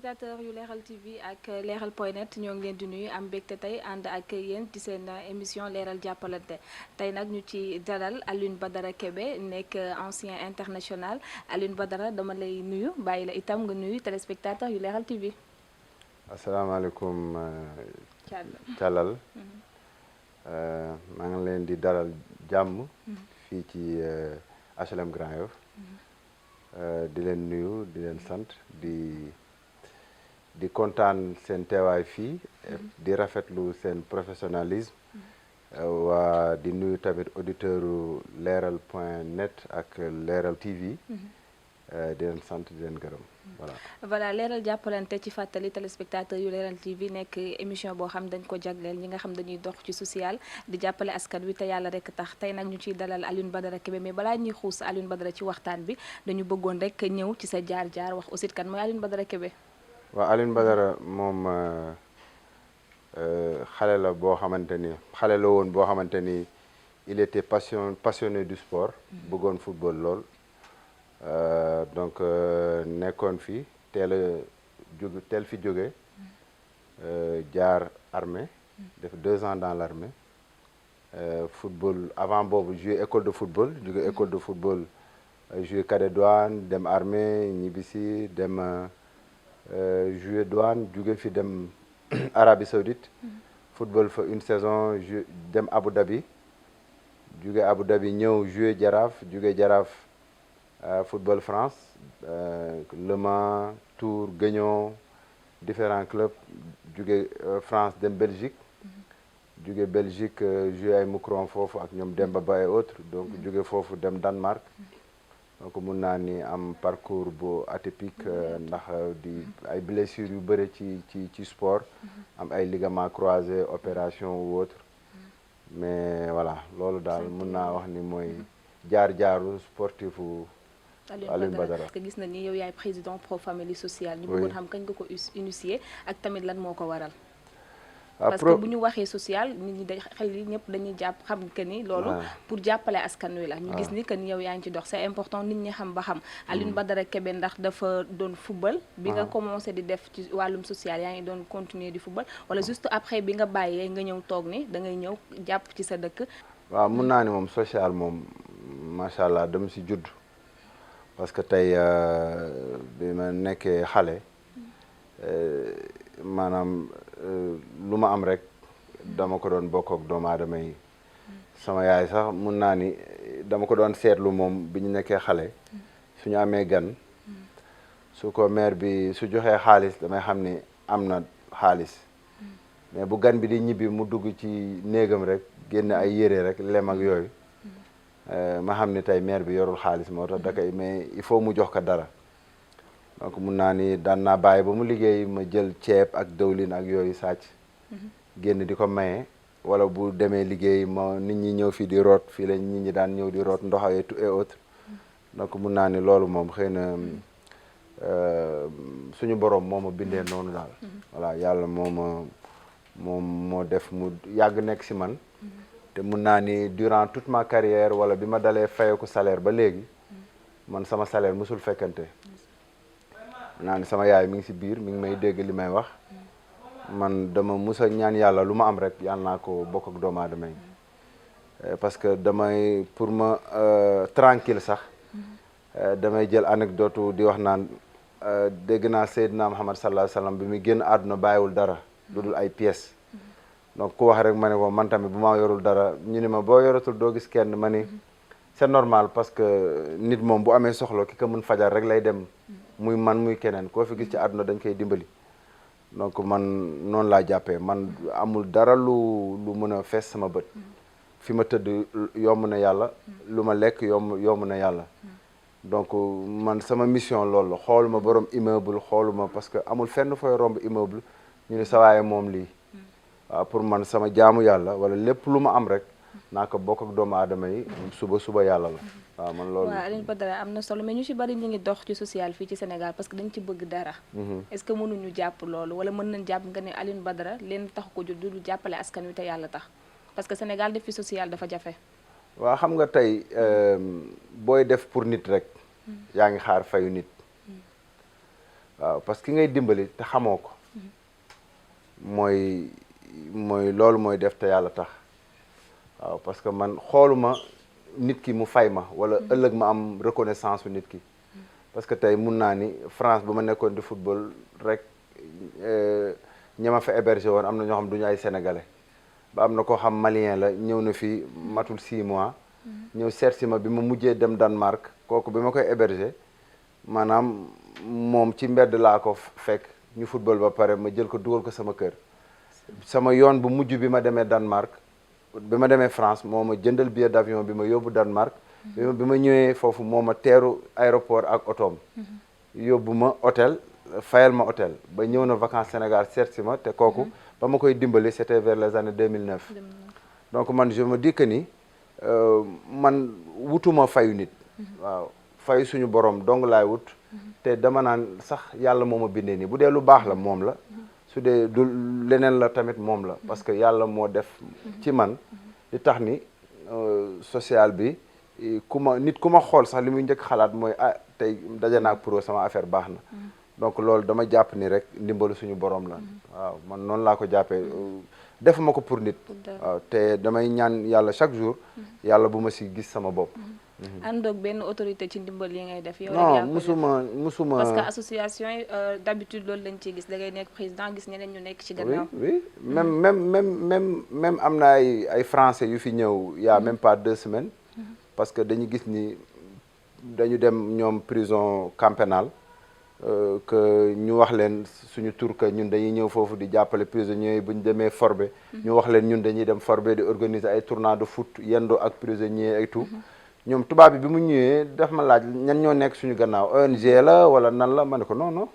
téléspectateurs yu Leral TV ak Leral point net ñoo ngi leen di nuyu am mbégte tey ànd ak yéen ci seen émission Leral jàppalante tey nag ñu ci dalal Alioune Badara Kébé nekk ancien international Alioune Badara dama lay nuyu bàyyi la itam nga nuyu téléspectateurs yu Leral TV. asalaamaaleykum Thialal maa ngi leen di dalal jàmm fii ci HLM Grand Yoff di leen nuyu di leen sant di kontaan seen teewaay fii di rafetlu seen professionnalisme waa di nuyu tamit auditeur Leral point net ak Leral TV di leen sant di leen gërëm voilà Leral jàppalante ci fàttali téléspectateurs yu Leral TV nekk émission boo xam dañ ko jagleel ñi nga xam dañuy dox ci social di jàppale askan wi te yàlla rek tax tey nag ñu ciy dalal Alioune Badara Kébé mais balaa ñuy xuus Alioune Badara ci waxtaan bi dañu bëggoon rek ñëw ci sa jaar-jaar wax aussi kan mooy Alioune Badara Kébé. waaw Alioune Badara moom xale la boo xamante ni xale la woon boo xamante ni il était passionné du sport bëggoon football lool donc nekkoon fi teel fi jóge jaar armée def 2 ans dans l'armée football avant boobu joué école de football jóge école de football joué cadet douane dem armée ñibbisi dem joué douane jóge fi dem Arabie Saoudite football fa une saison dem Abu Dhabi jóge Abu Dhabi ñëw joué Jaraaf jóge Jaraaf football France Le Mans Tours Guignon différents clubs jóge France dem Belgique jóge Belgique joué ay Moucron foofu ak ñoom Demba Ba et autres donc jóge foofu dem Danemark donc mun naa ni am parcours bu atypique ndax di ay blessures yu bëri ci sport am ay ligaments croisés opération ou autre mais voilà loolu daal mun naa wax ni mooy jaar-jaaru sportifu Alioune Badara te gis na ni yow yaay président Pro Famille Sociale ñu bëggoon xam kañ nga ko initié ak tamit lan moo ko waral parce que bu ñu waxee social nit ñi xel yi ñëpp dañuy jàpp xam que ni loolu pour jàppale askan wi la ñu gis ni que ni yow yaa ngi ci dox c'est important nit ñi xam ba xam Alioune Badara Kébé ndax dafa doon football bi nga commencé di def ci wàllum social yaa ngi doon continuer di football wala juste après bi nga bàyyee nga ñëw toog ni da ngay ñëw jàpp ci sa dëkk waaw mun naa ni moom social moom macha allah dama si judd parce que tey bi ma nekkee xale maanaam lu ma am rek dama ko doon bokk ak doomu aadama yi sama yaay sax mun naa ni dama ko doon seetlu moom bi ñu nekkee xale suñu amee gan su ko mère bi su joxee xaalis damay xam ni am na xaalis mais bu gan bi di ñibbi mu dugg ci néegam rek génn ay yére rek lem ak yooyu ma xam ni tey mère bi yorul xaalis moo tax da koy mais il faut mu jox ko dara donc mun naa ni daan naa bàyyi ba mu liggéey ma jël ceeb ak dëwlin ak yooyu sàcc génn di ko maye wala bu demee liggéey ma nit ñi ñëw fii di root fii la nit ñi daan ñëw di root ndox et autres donc mun naa ni loolu moom xëy na suñu borom moo ma bindee noonu daal voilà yàlla moo def mu yàgg nekk si man te mun naa ni durant toute ma carrière wala bi ma dalee fayeku salaire ba léegi man sama salaire musul fekkante naa ni sama yaay mi ngi si biir mi ngi may dégg li may wax man dama musa ñaan yàlla lu ma am rek yàlla naa ko bokk ak doomu aadama yi parce que damay pour ma tranquille sax damay jël anecdote di wax naan dégg naa Seydina Muhammad sallallahu alayhi wasallam bi muy génn àdduna bàyyiwul dara lu dul ay pièces donc ku wax rek ma ne ko man tamit bu ma yorul dara ñu ni ma boo yoratul doo gis kenn ma ni c'est normal parce que nit moom bu amee soxla ki ko mën fajal rek lay dem muy man muy keneen koo fi gis ci àdduna dañ koy dimbali donc man noonu laa jàppee man amul dara lu mën a fees sama bët fi ma tëdd yomb na yàlla lu ma lekk yomb na yàlla donc man sama mission loolu la xooluma borom immeuble xooluma parce que amul fenn fooy romb immeuble ñu ne sa waaye moom lii waaw pour man sama jaamu yàlla wala lépp lu ma am rek naa ko bokk ak doomu aadama yi suba yàlla la waaw man loolu. waaw Alioune Badara am na solo mais ñu ci bari ñu ngi dox ci social fii ci Sénégal parce que dañ ci bëgg dara. est-ce que mënuñu jàpp loolu wala mën nañ jàpp nga ne Alioune Badara leen tax ko jot du jàppale askan wi te yàlla tax parce que Sénégal def fi social dafa jafe. waaw xam nga tey booy def pour nit rek yaa ngi xaar fayu nit waaw parce que ki ngay dimbali te xamoo ko mooy loolu mooy def te yàlla tax waaw parce que man xooluma nit ki mu fay ma wala ëllëg ma am reconnaissance su nit ki parce que tey mun naa ni France ba ma nekkoon di football rek ñama fa hébergé woon am na ñoo xam du ñu ay sénégalais ba am na koo xam malien la ñëw na fi matul 6 mois ñëw seet si ma bi ma mujjee dem Danemark kooku bi ma koy hébergé maanaam moom ci mbedd laa ko fekk ñu football ba pare ma jël ko dugal ko sama kër sama yoon bu mujj bi ma demee Danemark bi ma demee France moo ma jëndal billet d'avion bi ma yóbbu Danemark bi ma ñëwee foofu moo ma teeru aéroport ak otoom yóbbu ma hôtel fayal ma hôtel ba ñëw na vacances Sénégal seet si ma te kooku ba ma koy dimbali c'était vers les années 2009 donc man je me dis que ni man wutuma fayu nit waaw fayu suñu borom dong laay wut te dama naan sax yàlla moo ma bindee nii bu dee lu baax la moom la su dee du leneen la tamit moom la parce que yàlla moo def ci man li tax ni social bi nit ku ma xool sax li muy njëkk xalaat mooy tey daje naag pro sama affaire baax na donc loolu dama jàpp ni rek ndimbalu suñu borom la waaw man noonu laa ko jàppee defuma ko pour nit waaw te damay ñaan yàlla chaque jour yàlla bu ma si gis sama bopp àndoog benn autorité ci ndimbal yi ngay def yow non musuma parce que association yi d'habitude loolu lañ ciy gis da ngay nekk président gis ñeneen ñu nekk ci gannaaw oui même am na ay français yu fi ñëw y a même pas 2 semaines parce que dañu gis ni dañu dem ñoom prison camp pénal que ñu wax leen suñu tur que ñun dañuy ñëw foofu di jàppale prisonniers yi bu ñu demee forbe ñu wax leen ñun dañuy dem forbe di organiser ay tournois de foot yendo ak prisonniers ay tout ñoom tubaab bi mu ñëwee daf ma laaj ñan ñoo nekk suñu gannaaw ONG la wala nan la ma ne ko non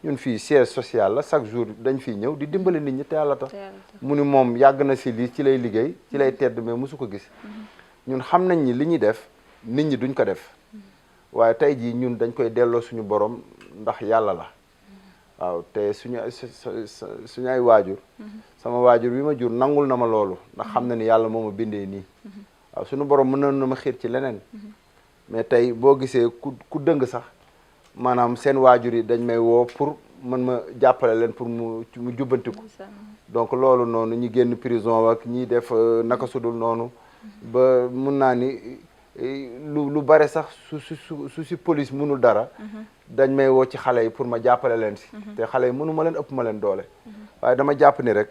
ñun fii siège social la chaque jour dañ fiy ñëw di dimbale nit ñi te yàlla tax mu ni moom yàgg na si lii ci lay liggéey ci lay tedd mais mosu ko gis ñun xam nañ ni li ñuy def nit ñi duñ ko def waaye tey jii ñun dañ koy delloo suñu borom ndax yàlla la waaw te suñu ay waajur sama waajur bi ma jur nangul na ma loolu ndax xam na ni yàlla moo ma bindee nii waaw suñu borom mën na ma xiir ci leneen mais tey boo gisee ku dëng sax maanaam seen waajur yi dañ may woo pour mën ma jàppale leen pour mu jubbantiku donc loolu noonu ñi génn prison ak ñiy def naka sudul noonu ba mun naa ni lu bare sax su si police mënul dara dañ may woo ci xale yi pour ma jàppale leen si te xale yi mënu ma leen ëpp ma leen doole waaye dama jàpp ni rek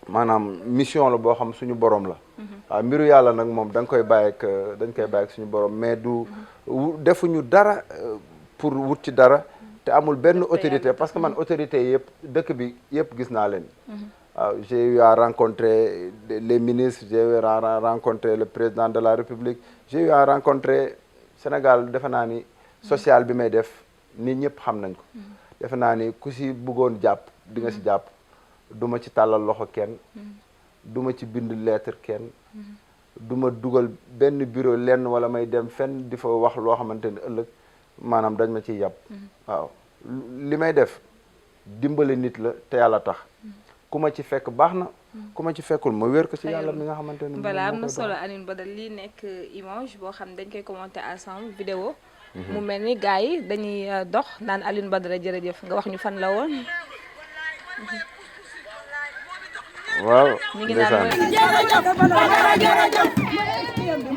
maanaam mission la boo xam suñu borom la waaw mbiru yàlla nag moom dañ koy bàyyi ak suñu borom mais defuñu dara pour wut ci dara te amul benn autorité parce que man autorité yëpp dëkk bi yëpp gis naa leen waaw j'ai eu à rencontrer les ministres j'ai eu à rencontrer le président de la République j'ai eu à rencontrer Sénégal defe naa ni social bi may def nit ñëpp xam nañ ko defe naa ni ku si bëggoon jàpp di nga si jàpp duma ci tàllal loxo kenn duma ci bind lettre kenn duma dugal benn bureau lenn wala may dem fenn di fa wax loo xamante ni ëllëg maanaam dañ ma ciy yàpp waaw li may def dimbale nit la te yàlla tax ku ma ci fekk baax na ku ma ci fekkul ma wér ko ci yàlla mi nga xamante ni voilà am na solo Alioune Badara lii nekk image boo xam dañ koy commenter ensemble vidéo mu mel ni gars yi dañuy dox naan Alioune Badara jërëjëf nga wax ñu fan la woon waaw mi ngi naan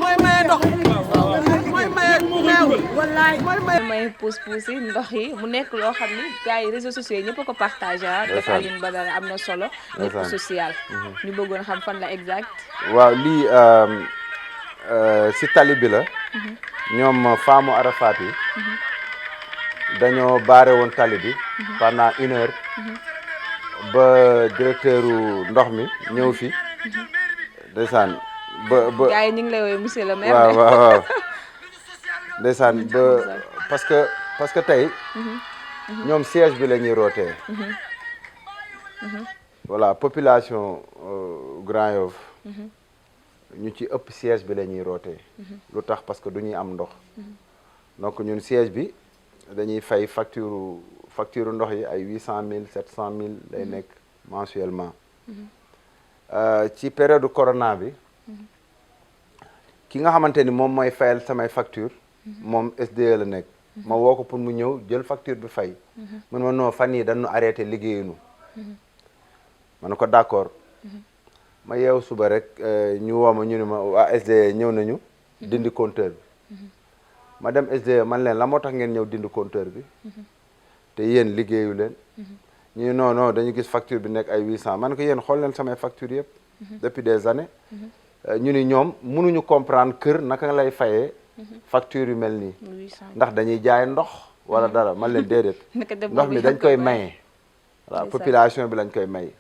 mooy maye ndox mooy maye meew wallaay mooy maye puus yi ndox yi mu nekk loo xam ni gars yi réseaux sociaux yi ñëpp a ko partagé def Alioune Badara am na solo nekk social ñu bëggoon xam fan la exact waaw lii si tali bi la ñoom faamu Arafat yi dañoo baare woon tali bi pendant 1 heure ba directeur ndox mi ñëw fi ndeysaan ba gars yi ñu ngi lay woowee monsieur le maire waaw ndeysaan ba parce que tey ñoom siège bi la ñuy rootee voilà population Grand Yoff ñu ci ëpp siège bi la ñuy rootee lu tax parce que du ñuy am ndox donc ñun siège bi dañuy fay facture ndox yi ay 800 000 700 000 lay nekk mensuellement ci période corona bi ki nga xamante ni moom mooy fayal samay facture moom SDE la nekk ma woo ko pour mu ñëw jël facture bi fay. mun ma non fan yii dañu arrêté liggéeyuñu. ma ne ko d'accord. ma yeew suba rek ñu woo ma ñu ne ma waa SDE ñëw nañu. dindi compteur bi. ma dem SDE man leen la moo tax ngeen ñëw dindi compteur bi. te yéen liggéeyu leen. ñu non non dañu gis facture bi nekk ay 800 man ko yéen xool leen samay facture yëpp. depuis des années. ñu ni ñoom mënuñu comprendre kër naka lay fayee. facture yu mel nii. ndax dañuy jaay ndox. wala dara man leen déedéet. ndox mi dañ koy maye. voilà population bi lañ koy maye.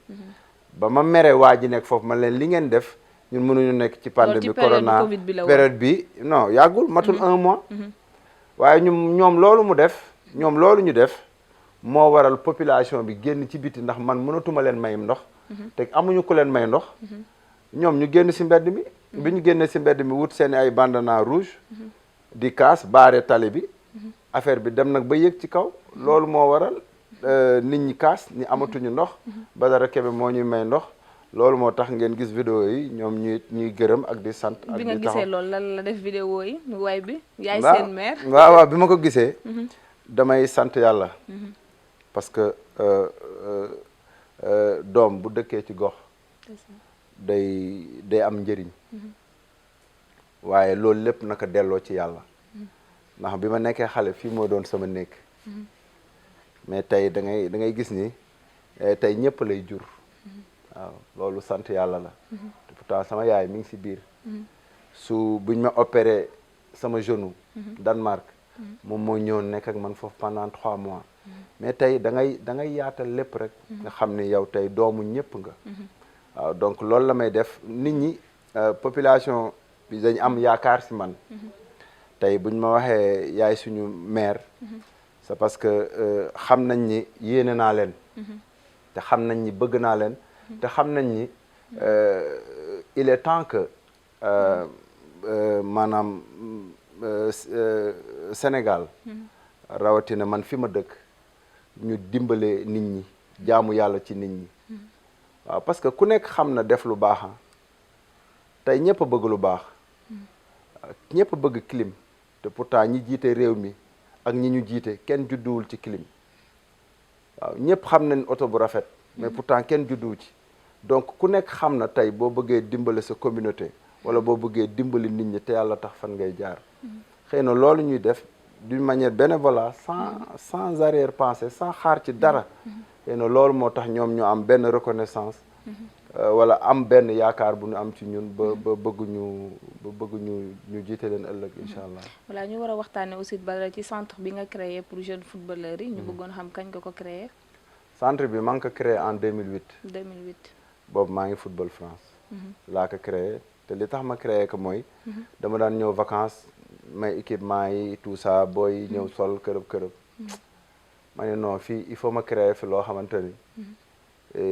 ba ma mere waa ji nekk foofu man leen li ngeen def ñun mënuñu nekk ci pandémie corona période bi non yàggul matul 1 mois. waaye ñoom loolu mu def ñoom loolu ñu def moo waral population bi génn ci biti ndax man mënatuma leen may ndox. te amuñu ku leen may ndox. ñoom ñu génn si mbedd mi. bi ñu génnee si mbedd mi wut seen ay bandana rouge. di kaas baare tali bi. affaire bi dem nag ba yëg ci kaw. loolu moo waral nit ñi kaas ñi amatuñu ndox. Badara Kebe moo ñuy may ndox. loolu moo tax ngeen gis vidéo yi ñoom ñuy gërëm ak di sant. ak di taxaw bi nga gisee loolu lan la def vidéo yi waay bi. yaay seen mère. waaw bi ma ko gisee. damay sant yàlla. parce que doom bu dëkkee ci gox. day am njëriñ. waaye loolu lépp naka delloo ci yàlla. ndax bi ma nekkee xale fii moo doon sama nekk. mais tey da ngay gis ni tey ñëpp lay jur. waaw loolu sant yàlla la. te pourtant sama yaay mi ngi si biir. buñ ma opéré sama genou. Danemark. moom moo ñëw nekk ak man foofu pendant 3 mois. mais tey da ngay yaatal lépp rek. nga xam ni yow tey doomu ñëpp nga. waaw donc loolu la may def nit ñi population bi dañ am yaakaar si man. tey buñ ma waxee yaay suñu maire. c'est parce que xam nañ ni yéene naa leen. te xam nañ ni bëgg naa leen. te xam nañ ni il est temps que maanaam Sénégal. rawatina man fi ma dëkk ñu dimbale nit ñi jaamu yàlla ci nit ñi. waaw parce que ku nekk xam na def lu baax tey ñëpp a bëgg lu baax. ñëpp a bëgg clim. te pourtant ñi jiite réew mi ak ñi ñu jiite kenn judduwul ci clim. waaw ñëpp xam nañ oto bu rafet. mais pourtant kenn judduwu ci. donc ku nekk xam na tey boo bëggee dimbali sa communauté wala boo bëggee dimbali nit ñi te yàlla tax fan ngay jaar. xëy na loolu ñuy def d'une manière bénévole sans arrière-pensée sans xaar ci dara. xëy na loolu moo tax ñoom ñu am benn reconnaissance. wala am benn yaakaar bu ñu am ci ñun ba bëgg ñu jiite leen ëllëg incha allah. voilà ñu war a waxtaanee aussi Badara ci centre bi nga créé pour jeunes footballeurs yi. ñu bëggoon xam kañ nga ko créé. centre bi maa ngi ko créé en 2008. 2008. boobu maa ngi football France. laa ko créé te li tax ma créé ko mooy. dama daan ñëw vacances may équipement yi tout ça booy ñëw sol kërëb. ma ne non fii il faut ma créer fi loo xamante ni.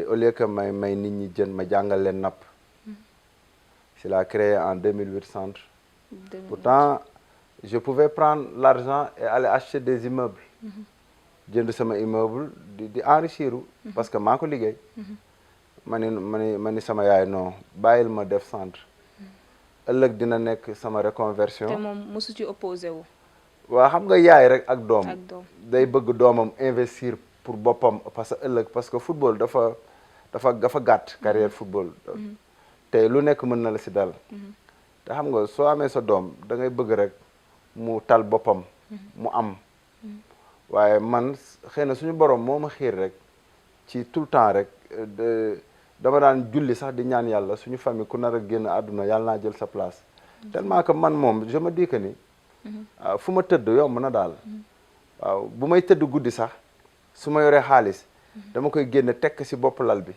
au lieu que may nit ñi jën ma jàngal leen napp. si la créé en 2008 centre. pourtant je pouvais prendre l'argent et aller acheter des immeubles. jënd sama immeuble di enrichir. parce que maa ko liggéey. ma ni sama yaay non bàyyil ma def centre. ëllëg dina nekk sama reconversion. te moom mosu ci opposé wu. waaw xam nga yaay rek ak doom. day bëgg doomam investir pour boppam parce que football dafa gàtt carrière football. te lu nekk mën na la si dal. te xam nga soo amee sa doom da ngay bëgg rek mu tal boppam. mu am. waaye man xëy na suñu borom moo ma xiir rek ci tout le temps rek dama daan julli sax di ñaan yàlla suñu famille ku nar a génn àdduna yàlla naa jël sa place. tellement que man moom je me dis que ni. fu ma tëdd yomb na daal. waaw bu may tëdd guddi sax su ma yoree xaalis. dama koy génne tekk si bopp lal bi.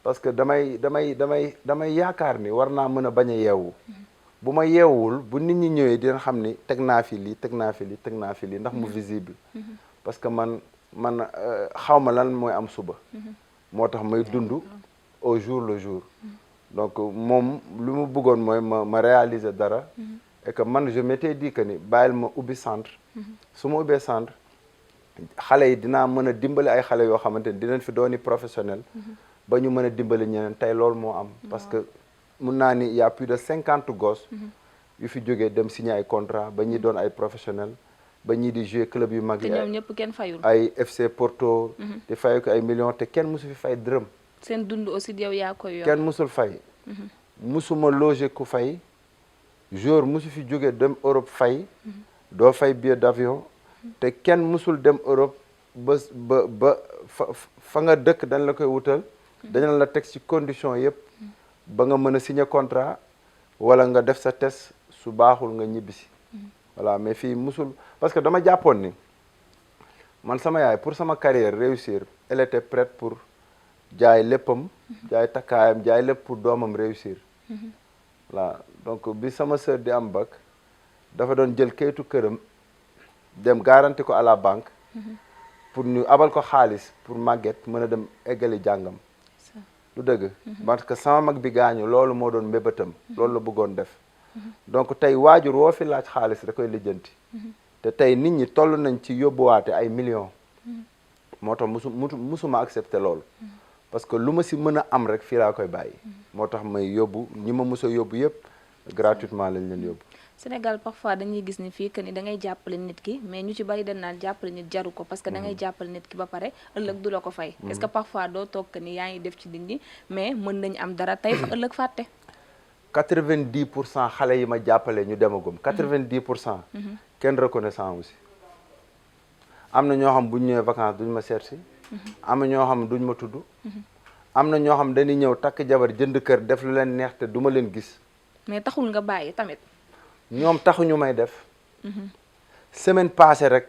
parce que damay yaakaar ni war naa mën a bañ a yeewu. bu ma yeewul bu nit ñi ñëwee dina xam ni teg naa fi lii teg naa fi lii teg naa fi lii ndax mu visible. parce que man xaw ma lan mooy am suba. moo tax may dund au jour le jour. donc moom lu mu bëggoon mooy ma réaliser dara. et que man je m'étais dit que ni bàyyil ma ubbi centre. su ma ubbee centre xale yi dinaa mën a dimbali ay xale yoo xamante ni dinañ fi dooni professionnel. ba ñu mën a dimbali ñeneen tey loolu moo am. parce que mun naa ni y a plus de 50 gosses. yu fi jógee dem signer ay contrat ba ñuy doon ay professionnel ba ñii di jouer club yu mag yi. te ñoom ñëpp kenn fayul. ay FC Porto. di fay ko ay millions te kenn musu fi fay dërëm. seen dund aussi yow yaa koy yor. kenn musul fay. musuma loger ku fay. jour musu fi jóge dem Europe fay. doo fay billet d'avion. te kenn musul dem Europe ba fa nga dëkk dañ la koy wutal. dañ la teg ci condition yëpp. ba nga mën a signer contrat. wala nga def sa test su baaxul nga ñibbisi. voilà mais fii musul parce que dama jàppoon ni man sama yaay pour sama carrière réussir elle était prête pour jaay léppam. jaay takkaayam jaay lépp pour doomam réussir. voilà donc bi sama sœur di am bac dafa doon jël kayitu këram dem garanti ko à la banque. pour ñu abal ko xaalis pour màgget mën a dem eggali jàngam. lu dëgg. parce que sama mag bi gaañu loolu moo doon mbébétam. loolu la bëggoon def. donc tey waajur woo fi laaj xaalis da koy lijjanti. te tey nit ñi toll nañ ci yóbbuwaate ay millions. moo tax musuma accepter loolu. parce que lu ma si mën a am rek fii laa koy bàyyi. moo tax may yóbbu ñi ma mus a yóbbu yëpp gratuitement lañ leen yóbbu. Sénégal parfois dañuy gis ni fii que ni da ngay jàppale nit ki mais ñu ci bari dañ naan jàppale nit jaru ko parce que da ngay jàppale nit ki ba pare ëllëg du la ko fay. est-ce que parfois doo toog que ni yaa ngi def ci nit ñi mais mën nañ am dara tey fa ëllëg fàtte. 90% xale yi ma jàppale ñu demagum. 90%. kenn reconnaissant aussi. am na ñoo xam bu ñu ñëwee vacances duñ ma seet si. am na ñoo xam duñ ma tudd. am na ñoo xam dañuy ñëw takk jabar jënd kër def lu leen neex te du ma leen gis. mais taxul nga bàyyi tamit. ñoom taxuñu may def. semaine passée rek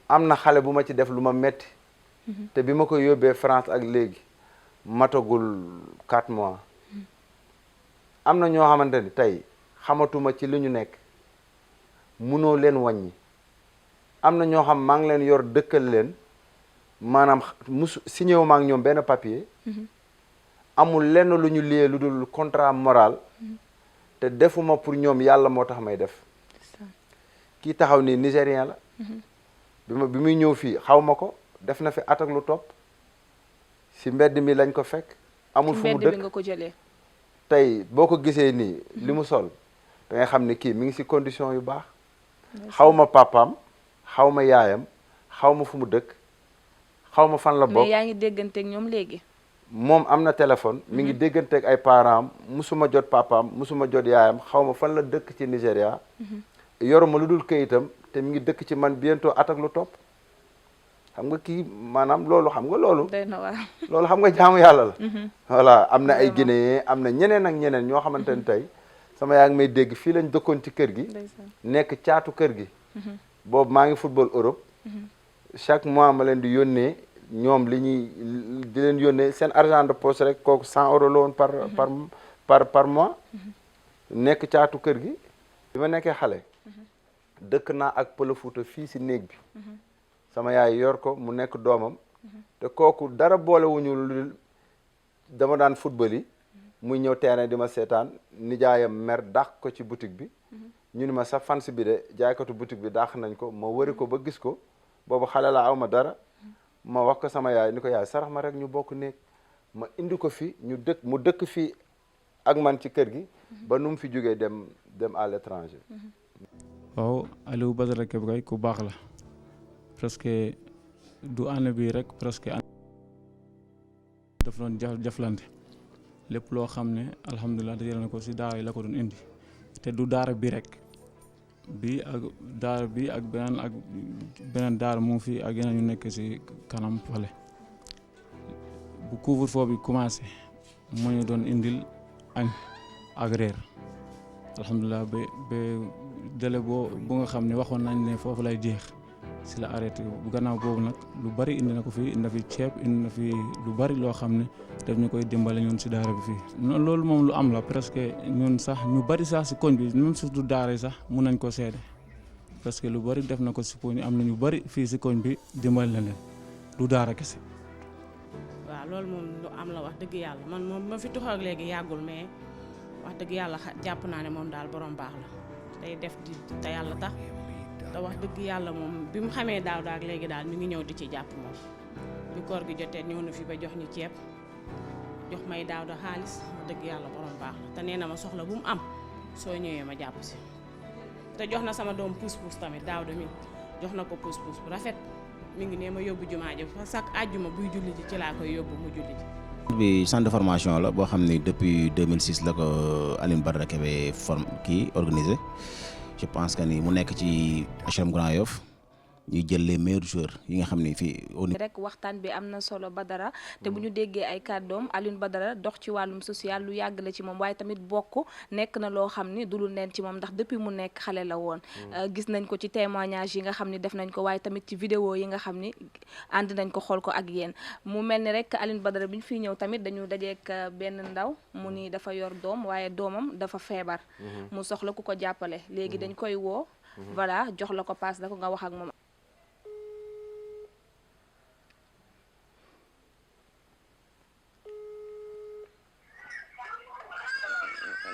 am na xale bu ma ci def lu ma metti te bi ma ko yóbbee France ak léegi matagul 4 mois. am na ñoo xamante ni tey xamatuma ci li ñu nekk munoo leen wàññi. am na ñoo xam maa ngi leen yor dëkkal leen maanaam signé wu ma ak ñoom benn papier. amul lenn lu ñu liyee lu dul contrat moral. te defuma pour ñoom yàlla moo tax may def. kii taxaw nii nigérien la. bi muy ñëw fii xaw ma ko def na fi at ak lu topp si mbedd mi lañ ko fekk. amul fu mu dëkk mbedd mi nga ko jëlee. tey boo ko gisee nii li mu sol da ngay xam ne kii mi ngi si condition yu baax. xaw ma papaam xaw ma yaayam xaw ma fu mu dëkk xaw ma fan la bokk. mais yaa ngi dégganteeg ñoom léegi. moom am na téléphone. mi ngi dégganteeg ay parents musuma jot papaam musuma jot yaayam xaw ma fan la dëkk ci Nigéria. yoruma lu dul këyitam te mi ngi dëkk ci man bientôt at ak lu topp. xam nga kii maanaam loolu xam nga loolu. doy na waar. loolu xam nga jaamu yàlla la. voilà am na ay Guinéen am na ñeneen ak ñeneen ñoo xamante ni tey sama yaa ngi may dégg fii lañ dëkkoon ci kër gi. nekk caatu kër gi. boobu maa ngi football Europe. chaque mois ma leen di yónnee ñoom li ñuy di leen yónnee seen argent de poche rek kooku 100 euros la woon par mois. nekk caatu kër gi. bi ma nekkee xale. dëkk naa ak Pël Fuuta fii si néeg bi. sama yaay yor ko mu nekk doomam. te kooku dara boolewuñu lu dama daan football yi. muy ñëw terrain di ma seetaan nijaayam mer dàq ko ci boutique bi. ñu ni ma sa fans bi de jaaykatu boutique bi dàq nañ ko ma wëri ko ba gis ko boobu xale laa aw ma dara. ma wax ko sama yaay ni ko yaay sarax ma rek ñu bokk néeg ma indi ko fi mu dëkk fii ak man ci kër gi. ba nu mu fi jógee dem à l'étranger. waaw Aliou Badara Kebekoy ku baax la presque du année bi rek presque daf doon jaflante lépp loo xam ne alhamdulilah dajale na ko si daara yi la ko doon indi te du daara bi rek bi ak beneen daara mu ngi fi ak yeneen ñu nekk si kanam fale bu couvre-feu bi commencé moo ñu doon indil añ ak reer alhamdulilah ba délai bu nga xam ne waxoon nañ ne foofu lay jeex si la arrêté bu gannaaw boobu nag lu bari indi na ko fii indi na fi ceeb indi na fi lu bari loo xam ne daf ñu koy dimbale ñun si daara bi fii. loolu moom lu am la presque ñun sax ñu bari sax si koñ bi même surtout daara yi sax mun nañ ko seede parce que lu bari def na ko si koñ am na ñu bari fii si koñ bi dimbale na leen du daara kese. waaw loolu moom lu am la wax dëgg yàlla man moom ma fi tuxoo ak léegi yàggul mais wax dëgg yàlla jàpp naa ne moom daal borom baax la day def di te yàlla tax. te wax dëgg yàlla moom bi mu xamee daaw daal léegi daal ñu ngi ñëw di ci jàpp moom bi koor gi jotee ñëw na fi ba jox ñu ceeb jox may daaw da xaalis wax dëgg yàlla borom baax la te nee na ma soxla bu mu am soo ñëwee ma jàpp si te jox na sama doom puus tamit daaw da mi jox na ko pousse-pousse bu rafet mi ngi ne ma yóbbu jumaa ji fa chaque àjjuma buy julli ji ci laa koy yóbbu mu julli ji. bi centre de formation la boo xam ne depuis 2006 la ko Alioune Badara Kébé organisé je pense que ni mu nekk ci HLM Grand Yoff ñuy jël les meilleurs joueurs yi nga xam ne fii rek waxtaan bi am na solo Badara te bu ñu déggee ay kàddoom Alioune Badara dox ci wàllum social lu yàgg la ci moom waaye tamit bokk nekk na loo xam ni du lu neen ci moom ndax depuis mu nekk xale la woon gis nañ ko ci témoignage yi nga xam ni def nañ ko waaye tamit ci vidéo yi nga xam ni ànd nañ ko xool ko ak yéen mu mel ni rek Alioune Badara bi ñu fiy ñëw tamit dañu dajeek benn ndaw mu ni dafa yor doom waaye doomam dafa feebar mu soxla ku ko jàppale léegi dañ koy woo voilà jox la ko paas da ko nga wax ak moom.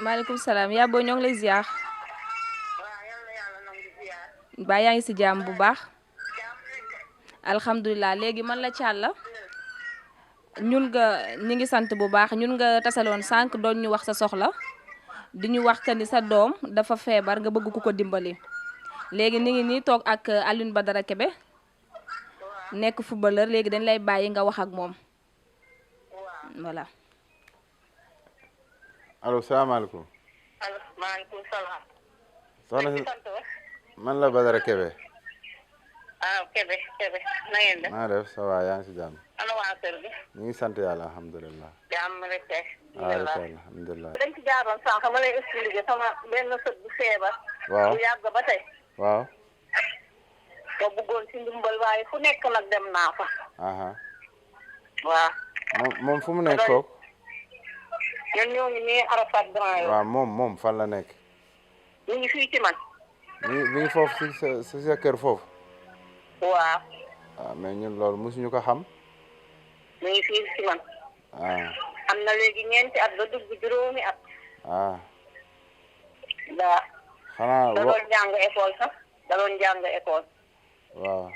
maaleykum salaam yaa booy ñoo ngi lay ziar. ba yaa ngi si jàmm bu baax. alhamdulilah léegi man la Thialla ñun nga ñi ngi sant bu baax ñun nga tasaloon sànq doon ñu wax sa soxla di ñu wax que ni sa doom dafa feebar nga bëgg ku ko dimbali léegi ni ngi nii toog ak Alioune Badara Kébé nekk footballeur léegi dañ lay bàyyi nga wax ak moom voilà. allo salaamaaleykum. allo maaleykum salaam. soxna si man la Badara Kébé. Kébé na ngeen def. maa def ça va yaa ngi si jàmm. ana waa kër gi. ñu ngi sant yàlla alhamdulilah. jàmm rek kay. alhamdulilah. dañ ci jaaroon sànq ma lay expliqué sama benn sët bu feebar. waaw bu yàgg ba tey. waaw. ma bëggoon ci ndimbal waaye fu nekk nag dem naa fa. waaw. moom fu mu nekk kooku. ñun ñoo ngi nii Arafat Grand Yoff. waaw moom fan la nekk. ñu ngi fii ci man. mi ngi foofu si sa kër foofu. waaw. waaw mais ñun loolu mosuñu ko xam. ñu ngi fii ci man. am na léegi ñeenti at ba dugg juróomi at. daa. xanaa da doon jàng école sax da doon jàng école. waaw.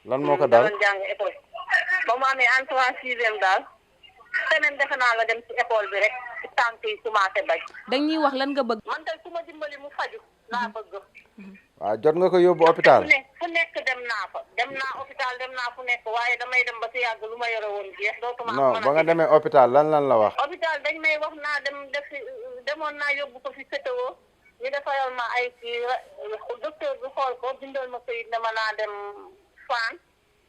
lan moo ko dal da doon jàng école. ba mu amee entrée en sixième daal. semaine defe naa la dem ci école bi rek ci tànk yi commencé bañ. dañuy wax lan nga bëgg. man tey ku ma dimbali mu faju laa bëgg. waaw jot nga ko yóbbu hôpital. fu nekk dem naa fa dem naa hôpital dem naa fu nekk waaye damay dem ba si yàgg lu ma yore woon jeex dootuma. non ba nga demee hôpital lan la wax. hôpital dañ may wax naa demoon naa yóbbu ko fi CTO ñu defaral ma ay kii docteur bi xool ko bindal ma këyit ne ma naa dem Fann.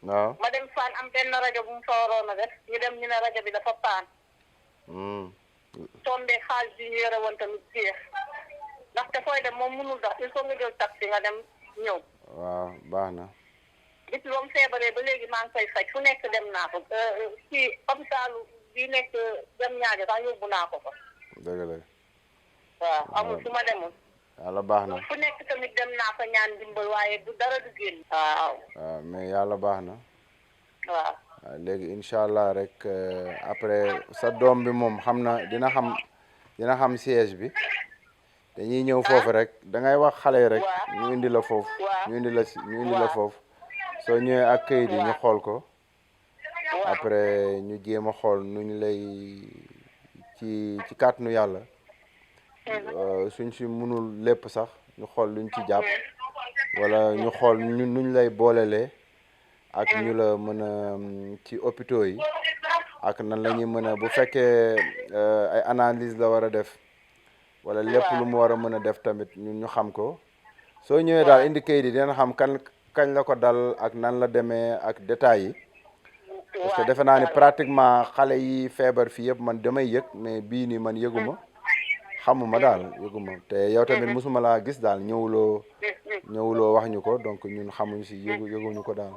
waaw ma dem Fann am benn rajo bu mu fa waroon a def ñu dem ñu ne rajo bi dafa paan. tombé xaalis bi ñu yore woon tamit jeex ndaxte fooy dem moom mënul dox il faut nga jël taxi nga dem ñëw. waaw baax na. depuis ba mu feebaree ba léegi maa ngi koy faj fu nekk dem naa ko ci hôpital bi nekk dem ñaajo sax yóbbu naa ko fa. dëgg la. waaw amul su ma demul. yàlla baax na. fu nekk tamit dem naa fa ñaan dimbal waaye du dara du génn. waaw. waaw mais yàlla baax na. waaw. waaw léegi incha allah rek après sa doom bi moom xam na dina xam siège bi dañuy ñëw foofu rek da ngay wax xale yi rek ñu indi la foofu ñu indi la foofu soo ñëwee ak kayit yi ñu xool ko après ñu jéem a xool nu ñu lay ci kàttanu yàlla suñ si mënul lépp sax ñu xool luñ ci jàpp wala ñu xool nuñ lay boolelee ak ñu la mën a ci hôpitaux yi ak nan la ñuy mën a bu fekkee ay analyse la war a def wala lépp lu mu war a mën a def tamit ñun ñu xam ko soo ñëwee daal indi kayit yi dina xam kañ la ko dal ak nan la demee ak détails yi parce que defe naa ni pratiquement xale yi feebar fii yëpp man damay yëg mais bii nii man yëguma xamuma daal yëguma te yow tamit mosuma laa gis daal ñëwuloo wax ñu ko donc ñun xamuñ si yëguñu ko daal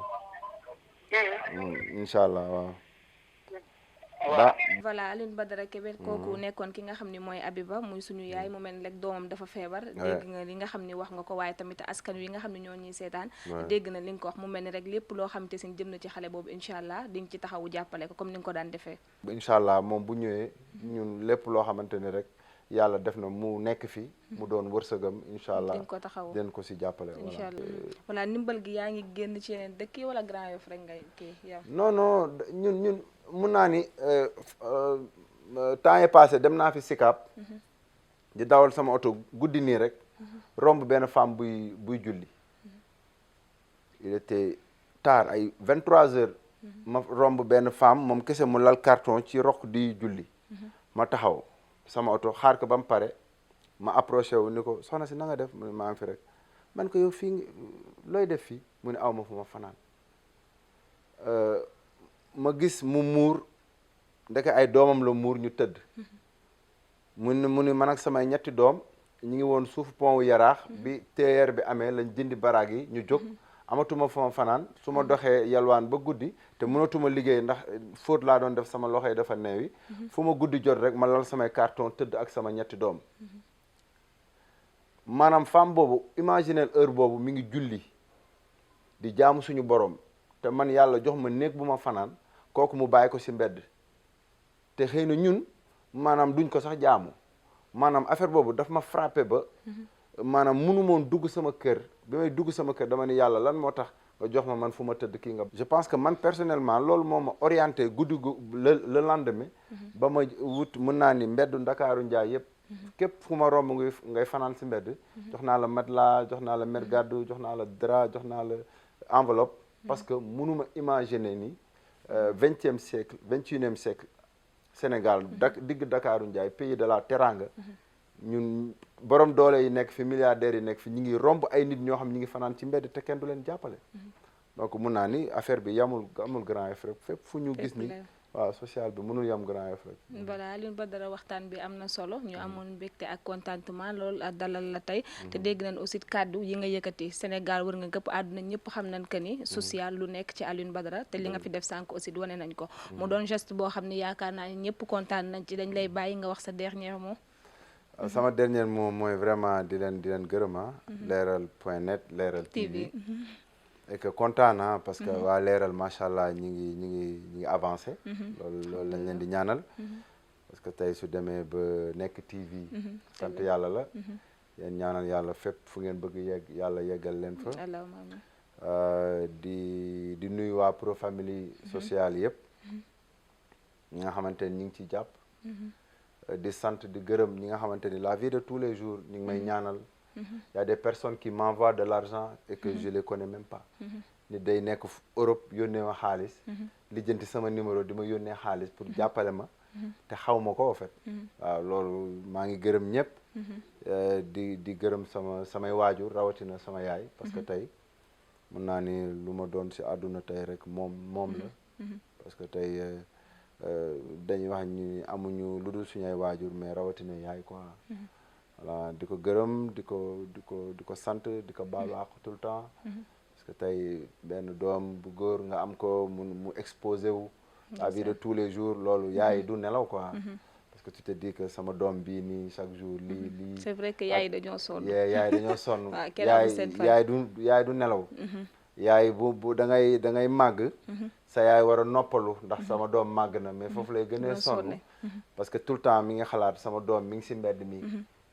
incha allah waaw. voilà Alioune Badara Kébé kooku nekkoon ki nga xam ni mooy Abiba muy suñu yaay mu mel ni rek doomam dafa feebar dégg nga li nga xam ni wax nga ko waaye tamit askan wi nga xam ne ñoo ñuy seetaan dégg na li nga ko wax mu mel ni rek lépp loo xam te si jëm na ci xale boobu incha allah di nga ci taxawu jàppale ko comme ni nga ko daan defee incha allah moom bu ñëwee ñun lépp loo xamante ni rek yàlla def na mu nekk fi mu doon wërsëgam incha allah dañ ko taxaw den ko si jàppale incha allah voilà ndimbal gi yaa ngi génn ci yeneen dëkk yi wala Grand Yoff rek ngay kii yow non ñun mun naa ni temps yi passé dem naa fi Sicap di dawal sama oto guddi nii rek romb benn femme buy julli il était tard ay 23 heures ma romb benn femme moom kese mu lal carton ci roq di julli ma taxaw sama oto xaar ko ba mu pare ma approché wu ni ko soxna si na nga def mu ne maa ngi fi rek man ko yow fii looy def fii mu ne aw ma fu ma fanaan ma gis mu muur ndeke ay doomam la muur ñu tëdd mu ni man ak samay ñetti doom ñu ngi woon suufu pont wu Yaraax bi TER bi amee lañ dindi baraag yi ñu jóg amatuma fu ma fanaan su ma doxee yalwaan ba guddi te mënatuma liggéey ndax fóot laa doon def sama loxo yi dafa neewi fu ma guddi jot rek ma lal samay carton tëdd ak sama ñetti doom maanaam femme boobu imaginez heure boobu mi ngi julli di jaamu suñu borom te man yàlla jox ma néeg bu ma fanaan kooku mu bàyyi ko ci mbedd te xëy na ñun maanaam duñ ko sax jaamu maanaam affaire boobu daf ma frappé ba maanaam munu moon dugg sama kër bi may dugg sama kër dama ni yàlla lan moo tax nga jox ma man fu ma tëdd kii nga je pense que man personnellement loolu moo ma orienté guddi gu le lendemain ba ma wut mën naa ni mbeddu Ndakaaru Njaay yëpp képp fu ma romb ngay fanaan si mbedd jox naa la matelas jox naa la mer gàddu jox naa la drap jox naa la enveloppe parce que mënuma imaginer ni 20e siècle 21e siècle Sénégal digg Ndakaaru Njaay pays de la teranga ñun borom doole yi nekk fi milliardaires yi nekk fi ñu ngi romb ay nit ñoo xam ñi ngi fanaan ci mbedd te kenn du leen jàppale donc mun naa ni affaire bi amul Grand Yoff rek fépp fu ñu gis ni waaw social bi mënul yam Grand Yoff rek voilà Alioune Badara waxtaan bi am na solo ñu amoon mbégte ak contentement loolu dalal la tey te dégg nañ aussi kàddu yi nga yëkkati Sénégal wër nga këpp àdduna ñëpp xam nañ que ni social lu nekk ci Alioune Badara te li nga fi def sànq aussi wane nañ ko mu doon geste boo xam ne yaakaar naa ni ñëpp kontaan nañ ci dañ lay bàyyi nga wax sa dernier mot. sama dernier mot mooy vraiment di leen gërëm leeral.net leeral TV et que kontaan na parce que waa leeral macha allah ñi ngi avancé loolu lañ leen di ñaanal parce que tey su demee ba nekk TV sant yàlla la yéen ñaanal yàlla fépp fu ngeen bëgg yegg yàlla yeggal leen fa di nuyu waa Pro Family sociale yëpp ñi nga xamante ni ñi ngi ciy jàpp di sant di gërëm ñi nga xamante ni la vie de tous les jours ñu ngi may ñaanal y a des personnes qui m'envoient de l'argent et que je les connais même pas ni day nekk Europe yónnee ma xaalis lijjanti sama numéro di ma yónnee xaalis pour jàppale ma te xaw ma ko en fait waaw loolu maa ngi gërëm ñëpp di gërëm samay waajur rawatina sama yaay parce que tey mën naa ni lu ma doon ci àdduna tey rek moom la parce que tey dañuy wax ni amuñu lu dul suñu ay waajur mais rawatina yaay quoi voilà di ko gërëm di ko sant di ko baalu àq tout le temps parce que tey benn doom bu góor nga am ko mu exposé wu la vie de tous les jours loolu yaay du nelaw quoi parce que tu te dis que sama doom bii nii chaque jour lii c'est vrai que yaay dañoo sonn yaay dañoo sonn yaay du nelaw yaay bu da ngay màgg sa yaay war a noppalu ndax sama doom màgg na mais foofu lay gënee sonn parce que tout le temps mi ngi xalaat sama doom mi ngi ci mbedd mi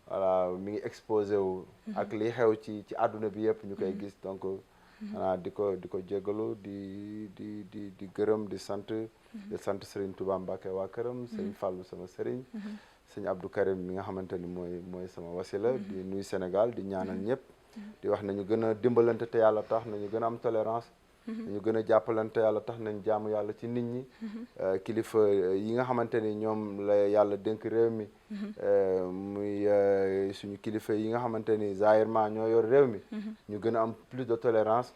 voilà mi ngi exposé wu ak li xew ci àdduna bi yëpp ñu koy gis donc xanaa di ko jégalu di gërëm di sant Serigne Touba Mbacké waa këram Serigne Fallou sama Serigne Serigne Abdou Karim mi nga xamante ni mooy sama wasila di nuyu Sénégal di ñaanal ñëpp di wax nañu gën a dimbalante te yàlla tax nañu gën a am tolérance nañu gën a jàppalante yàlla tax nañ jaamu yàlla ci nit ñi kilifa yi nga xamante ni ñoom la yàlla dénk réew mi muy suñu kilifa yi nga xamante ni zahirement ñoo yor réew mi ñu gën a am plus de tolérance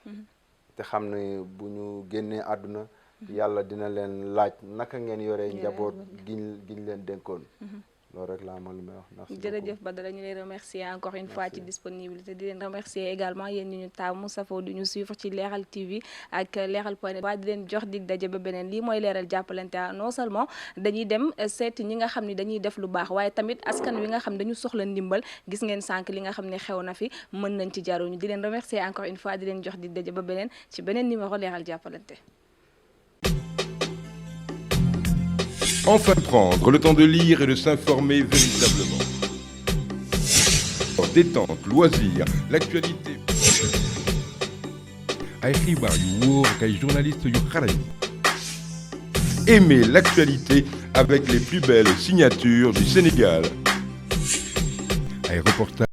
te xam ne bu ñu génnee àdduna yàlla dina leen laaj naka ngeen yoree njaboot giñ leen dénkoon loolu rek laa amoon lu may wax merci jërëjëf Badara ñu lay remercier encore une fois ci disponibilité di leen remercier également yéen ñi ñu taamu safoo di ñu suivre ci Leral TV ak Leral.net waa di leen jox dig daje ba beneen lii mooy Leral jàppalante non seulement dañuy dem seeti ñi nga xam ne dañuy def lu baax waaye tamit askan wi nga xam dañu soxla ndimbal gis ngeen sànq li nga xam ne xew na fi mën nañ ci jaruñu di leen remercier encore une fois di leen jox dig daje ba beneen ci beneen numéro Leral jàppalante. Enfin prendre le temps de lire et de s'informer véritablement. Détente, loisirs, l'actualité. Ay xibaar yu wóor ak ay journalistes yu xarañ. Aimez l'actualité avec les plus belles signatures du Sénégal. Ay reportages